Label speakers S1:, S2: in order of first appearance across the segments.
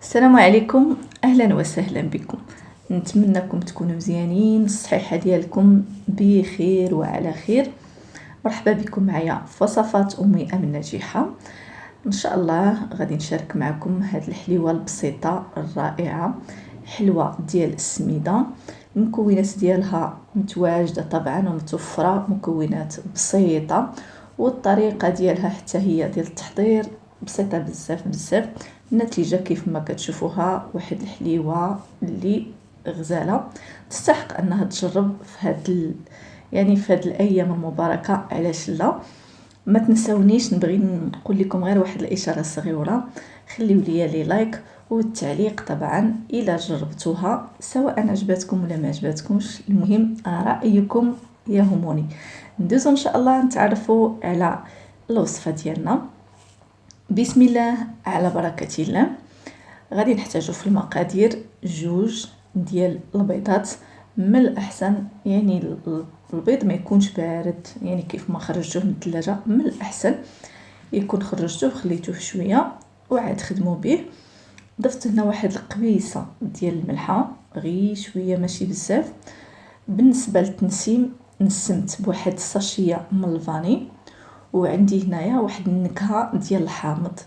S1: السلام عليكم، اهلا وسهلا بكم. نتمنىكم تكونوا مزيانين، الصحيحه ديالكم بخير وعلى خير. مرحبا بكم معايا في وصفات امي امن ناجحه. ان شاء الله غادي نشارك معكم هاد الحليوه البسيطه الرائعه، حلوه ديال السميده. المكونات ديالها متواجده طبعا ومتوفره، مكونات بسيطه، والطريقه ديالها حتى هي ديال التحضير بسيطه بزاف بزاف. النتيجه كيف ما كتشوفوها واحد الحليوه اللي غزاله تستحق انها تجرب في يعني في هاد الايام المباركه. علاش لا؟ ما تنساونيش، نبغي نقول لكم غير واحد الاشاره صغيره، خليوا لي لايك والتعليق طبعا الا جربتوها، سواء عجبتكم ولا ما عجبتكمش، المهم رايكم يهمني. ندوزو ان شاء الله نتعرفوا على الوصفه ديالنا. بسم الله على بركه الله. غادي نحتاجو في المقادير جوج ديال البيضات. من الاحسن يعني البيض ما يكونش بارد، يعني كيف ما خرجتوه من الثلاجه من الاحسن يكون خرجتوه خليتوه شويه وعاد خدموا به. ضفت هنا واحد القبيصه ديال الملحه، غير شويه ماشي بزاف. بالنسبه للتنسيم نسمت بواحد الساشيه من الفاني، وعندي هنايا واحد النكهه ديال الحامض.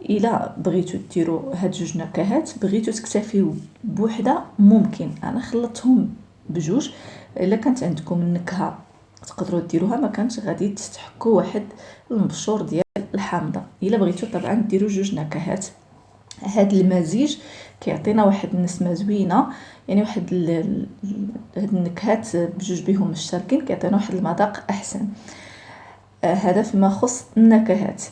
S1: الا بغيتو ديروا هاد جوج نكهات، بغيتو تكتفيو بوحده ممكن، انا خلطتهم بجوج. الا كانت عندكم النكهه تقدروا ديروها، ما كانش غادي تستحكوا واحد المبشور ديال الحامضه. الا بغيتو طبعا ديروا جوج نكهات. هاد المزيج كيعطينا واحد النسمه زوينه، يعني واحد هاد النكهات بجوج بهم مشتركين كيعطينا واحد المذاق احسن. هذا فيما يخص النكهات.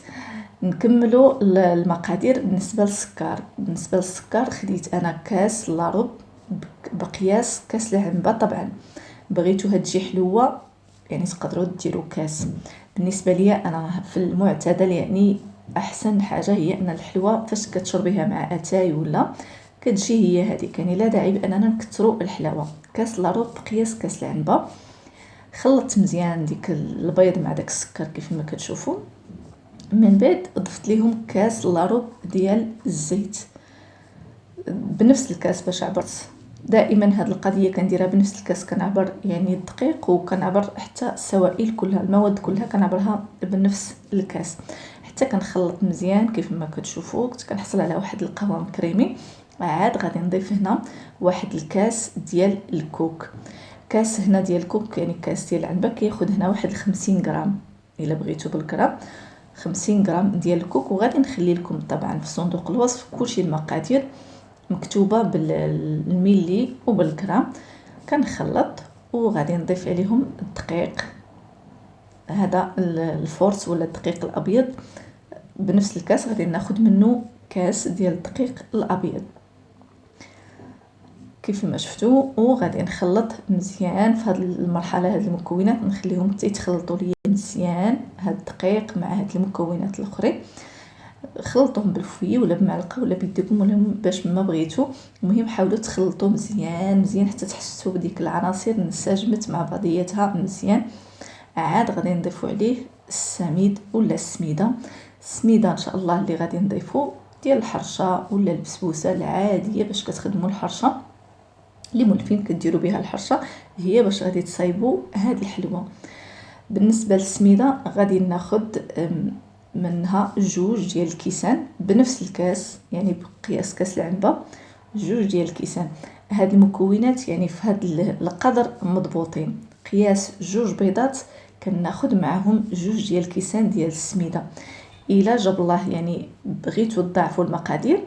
S1: نكملوا المقادير. بالنسبه للسكر خديت انا كاس لاروب بقياس كاس العنبه. طبعا بغيتوها تجي حلوه يعني تقدروا ديروا كاس. بالنسبه لي انا في المعتدل، يعني احسن حاجه هي ان الحلوه فاش كتشربيها مع اتاي ولا كتجي هي هذيك، يعني لا داعي باننا نكثروا الحلاوه. كاس لاروب بقياس كاس العنبه. خلطت مزيان ديك البيض مع داك السكر كيف ما كتشوفوا. من بعد ضفت ليهم كاس لاروب ديال الزيت بنفس الكاس باش عبرت. دائما هاد القضيه كنديرها بنفس الكاس، كنعبر يعني الدقيق وكنعبر حتى السوائل كلها، المواد كلها كنعبرها بنفس الكاس حتى كنخلط مزيان كيف ما كتشوفوا. كنت كنحصل على واحد القوام كريمي. عاد غادي نضيف هنا واحد الكاس ديال الكوك. كاس هنا ديال الكوك يعني كاس ديال العنبه كياخذ هنا واحد 50 غرام، الا بغيتو بالغرام 50 غرام ديال الكوك. وغادي نخلي لكم طبعا في صندوق الوصف كلشي المقادير مكتوبه بالملي وبالغرام. كنخلط وغادي نضيف عليهم الدقيق، هذا الفورس ولا الدقيق الابيض. بنفس الكاس غادي ناخذ منه كاس ديال الدقيق الابيض كيف ما شفتوا. وغادي نخلط مزيان في هذه المرحله. هاد المكونات نخليهم يتخلطوا لي مزيان، هاد الدقيق مع هاد المكونات الاخرين. خلطوهم بالفويه ولا بمعلقه ولا بيديكم ولا باش ما بغيتو. المهم حاولوا تخلطوا مزيان مزيان حتى تحسوا بديك العناصر انسجمت مع بعضياتها مزيان. عاد غادي نضيفوا عليه السميد ولا السميده. السميده ان شاء الله اللي غادي نضيفوا ديال الحرشه ولا البسبوسه العاديه باش كتخدموا الحرشه، اللي مولفين كديروا بها الحرشه هي باش غادي تصايبوا هذه الحلوه. بالنسبه للسميده غادي ناخذ منها جوج ديال الكيسان بنفس الكاس، يعني بقياس كاس العنبه جوج ديال الكيسان. هاد المكونات يعني في هاد القدر مضبوطين. قياس جوج بيضات كناخذ معهم جوج ديال الكيسان ديال السميده. الا جاب الله يعني بغيتوا تضاعفوا المقادير،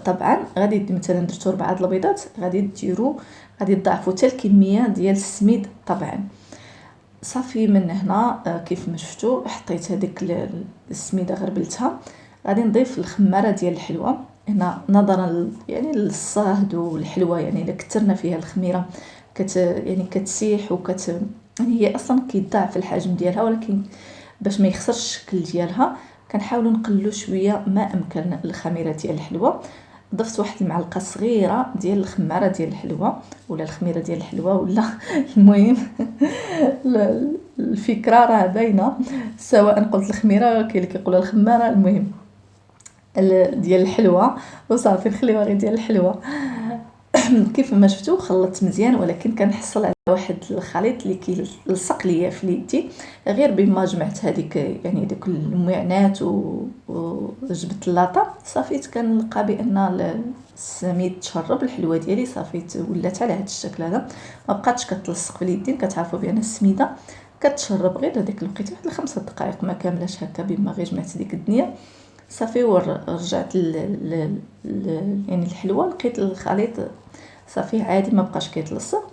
S1: طبعا غادي مثلا درتو 4 البيضات غادي تضاعفوا حتى الكميه ديال السميد. طبعا صافي من هنا كيف ما شفتوا حطيت هذيك السميده غربلتها. غادي نضيف الخماره ديال الحلوه. هنا نظرا يعني للصهد والحلوه، يعني الا كثرنا فيها الخميره يعني كتسيح يعني هي اصلا كيضاعف الحجم ديالها، ولكن باش ما يخسرش الشكل ديالها كنحاولوا نقللوا شويه ما امكن الخميره ديال الحلوه. ضفت واحد المعلقه صغيره ديال الخماره ديال الحلوه ولا الخميره ديال الحلوه ولا المهم الفكره راه باينه، سواء قلت الخميره كاين اللي كيقولها الخماره. المهم ديال الحلوى وصافي نخليوها غير ديال الحلوى. كيف ما شفتوا خلطت مزيان، ولكن كنحصل على واحد الخليط اللي كيلصق ليا في يدي غير بما جمعت هذيك يعني داك المعنات وجبت اللاطه. صافي كنلقى بان سميت تشرب الحلوه ديالي، صافي ولات على هذا الشكل هذا، ما بقاتش كتلصق في اليدين. كتعرفوا بان السميده كتشرب غير هذيك الوقيته واحد 5 دقائق ما كاملاش هكا بما غير جمعت ديك الدنيا. صافي ورجعت يعني الحلوه لقيت الخليط صافي عادي ما بقاش كيتلصق.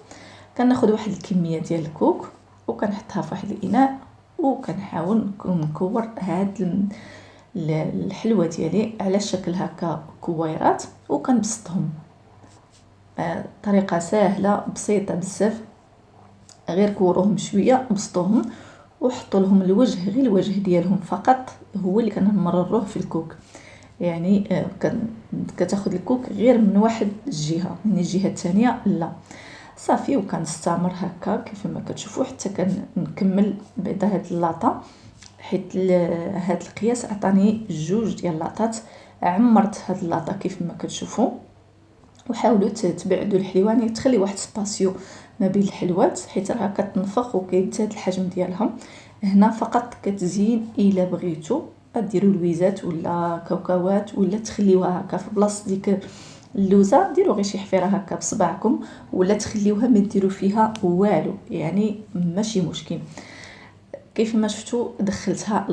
S1: كناخذ واحد الكميه ديال الكوك وكنحطها في واحد الاناء وكنحاول نكور هاد الحلوه ديالي على شكل هكا كويرات وكنبسطهم. طريقه سهله بسيطه بزاف، غير كوروهم شويه بسطوهم وحطوا لهم الوجه، غير الوجه ديالهم فقط هو اللي كنمرروه في الكوك. يعني كتاخذ الكوك غير من واحد الجهه، من الجهه الثانيه لا. صافي وكنستمر هكا كيف ما كتشوفوا حتى كنكمل بعد هاد اللاطه، حيت هاد القياس عطاني 2 ديال اللاطات. عمرت هاد اللاطه كيف ما كتشوفوا، وحاولوا تبعدوا الحلوى، يعني تخلي واحد سباسيو ما بين الحلوات حيت راها كتنفخ وكيزداد الحجم ديالها. هنا فقط كتزين الا بغيتو ديروا لويزات ولا كاوكاوات ولا تخليوها هكا في بلاصه ديك اللوزه، ديروا غير شي حفيره هكا بصبعكم ولا تخليوها ما ديروا فيها والو، يعني ماشي مشكل. كيف ما شفتوا دخلتها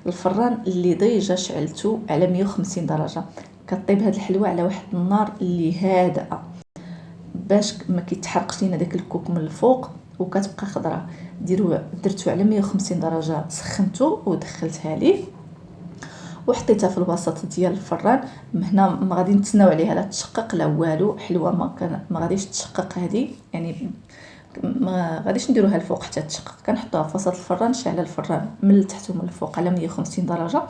S1: الفران اللي ضيجه شعلته على 150 درجه. كطيب هاد الحلوى على واحد النار اللي هادئه باش ما كيتحرقش لينا داك الكوك من الفوق وكتبقى خضره. درتو على 150 درجه، سخنته ودخلتها ليه وحطيتها في الوسط ديال الفران. هنا ما غادي نتسناو عليها لا تشقق لا والو، حلوه ما غاديش تشقق هذه، يعني ما غاديش نديروها الفوق حتى تشقق. كنحطوها في وسط الفران، شعل الفران من التحت ومن الفوق على 150 درجه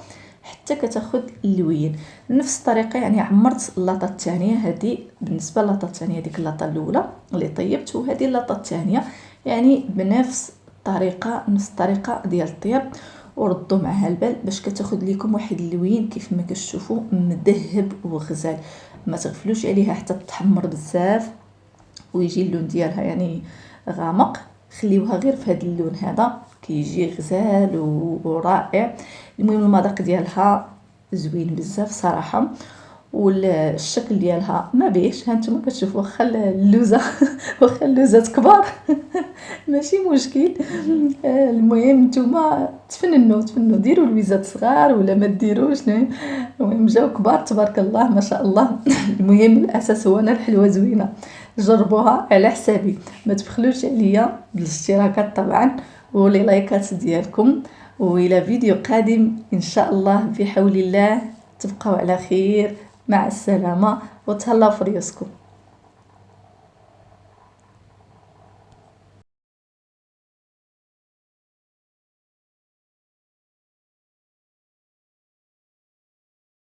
S1: حتى كتاخذ اللوين. نفس الطريقه يعني عمرت اللاطه الثانيه. هذه بالنسبه للاطه الثانيه، ديك اللاطه الاولى اللي طيبت وهذه اللاطه الثانيه، يعني بنفس الطريقه نفس الطريقه ديال الطياب. وردوا معها البال باش كتاخذ لكم واحد اللوين كيف ما كتشوفوا مذهب وغزال. ما تغفلوش عليها حتى تحمر بزاف ويجي اللون ديالها يعني غامق. خليوها غير في هذا اللون هذا كيجي غزال ورائع. المهم المذاق ديالها زوين بزاف صراحه، والشكل ديالها ما بيش. هانتوما كتشوفوا واخا اللوزه واخا اللوزات كبار ماشي مشكل. المهم نتوما تفننوا ديروا لويزات صغار ولا ما ديروش، المهم جاو كبار تبارك الله ما شاء الله. المهم الاساس هو انا الحلوه زوينه، جربوها على حسابي، ما تبخلوش عليا بالاشتراكات طبعا ولي لايكات ديالكم. والى فيديو قادم ان شاء الله بحول الله. تبقوا على خير، مع السلامه وتهلاو في ريوسكم.